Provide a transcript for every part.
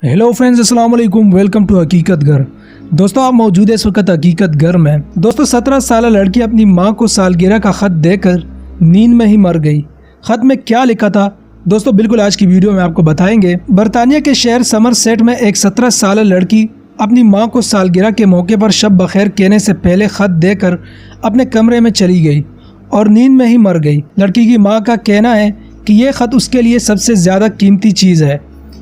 Hello friends, अस्सलाम वालेकुम। Welcome to हकीकत घर। दोस्तों, आप मौजूद है इस वक्त हकीकत घर में। दोस्तों, 17 साल लड़की अपनी मां को सालगिरह का ख़त देकर नींद में ही मर गई। ख़त में क्या लिखा था दोस्तों, बिल्कुल आज की वीडियो में आपको बताएंगे। बरतानिया के शहर समरसेट में एक 17 साल लड़की अपनी मां को सालगिरह के मौके पर शब बखैर कहने से पहले ख़त देकर अपने कमरे में चली गई और नींद में ही मर गई। लड़की की मां का कहना है कि ये ख़त उसके लिए सबसे ज़्यादा कीमती चीज़ है,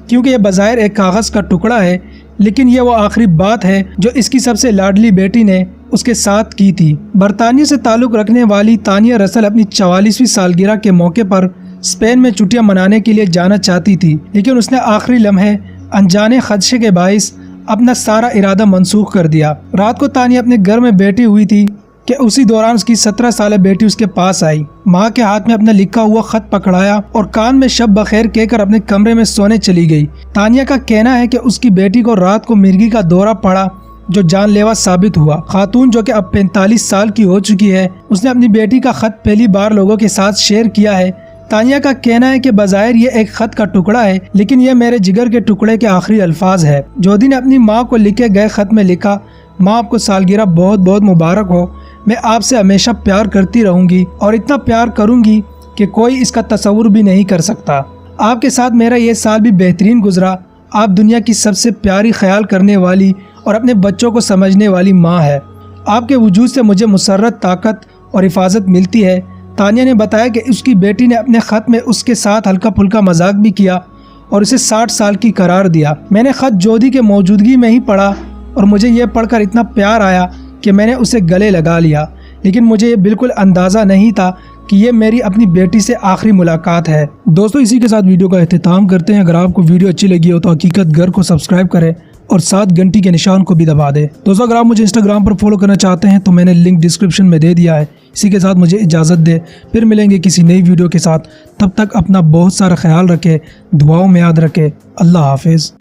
क्योंकि ये बज़ाहिर एक कागज़ का टुकड़ा है, लेकिन ये वो आखिरी बात है जो इसकी सबसे लाडली बेटी ने उसके साथ की थी। बरतानिया से ताल्लुक़ रखने वाली तानिया रसल अपनी 44वीं सालगिरह के मौके पर स्पेन में छुट्टियां मनाने के लिए जाना चाहती थी, लेकिन उसने आखिरी लम्हे अनजाने खदशे के बाइस अपना सारा इरादा मनसूख कर दिया। रात को तानिया अपने घर में बैठी हुई थी कि उसी दौरान उसकी 17 साल बेटी उसके पास आई। माँ के हाथ में अपना लिखा हुआ खत पकड़ाया और कान में शब बखैर कहकर अपने कमरे में सोने चली गई। तानिया का कहना है कि उसकी बेटी को रात को मिर्गी का दौरा पड़ा, जो जानलेवा साबित हुआ। खातून जो कि अब 45 साल की हो चुकी है, उसने अपनी बेटी का खत पहली बार लोगों के साथ शेयर किया है। तानिया का कहना है कि बज़ाहिर ये एक खत का टुकड़ा है, लेकिन यह मेरे जिगर के टुकड़े के आखिरी अल्फाज है। जोधी ने अपनी माँ को लिखे गए खत में लिखा, माँ आपको सालगिरह बहुत बहुत मुबारक हो। मैं आपसे हमेशा प्यार करती रहूंगी और इतना प्यार करूंगी कि कोई इसका तस्वुर भी नहीं कर सकता। आपके साथ मेरा ये साल भी बेहतरीन गुजरा। आप दुनिया की सबसे प्यारी ख्याल करने वाली और अपने बच्चों को समझने वाली माँ है। आपके वजूद से मुझे मुसर्रत, ताकत और हिफाजत मिलती है। तानिया ने बताया कि उसकी बेटी ने अपने ख़त में उसके साथ हल्का फुल्का मजाक भी किया और उसे 60 साल की करार दिया। मैंने ख़त जोधी के मौजूदगी में ही पढ़ा और मुझे यह पढ़कर इतना प्यार आया कि मैंने उसे गले लगा लिया, लेकिन मुझे ये बिल्कुल अंदाज़ा नहीं था कि ये मेरी अपनी बेटी से आखिरी मुलाकात है। दोस्तों, इसी के साथ वीडियो का अख्तिताम करते हैं। अगर आपको वीडियो अच्छी लगी हो तो हकीकत घर को सब्सक्राइब करें और साथ घंटी के निशान को भी दबा दें। दोस्तों, अगर आप मुझे इंस्टाग्राम पर फॉलो करना चाहते हैं तो मैंने लिंक डिस्क्रिप्शन में दे दिया है। इसी के साथ मुझे इजाज़त दे, फिर मिलेंगे किसी नई वीडियो के साथ। तब तक अपना बहुत सारा ख्याल रखें, दुआओं में याद रखें। अल्लाह हाफिज़।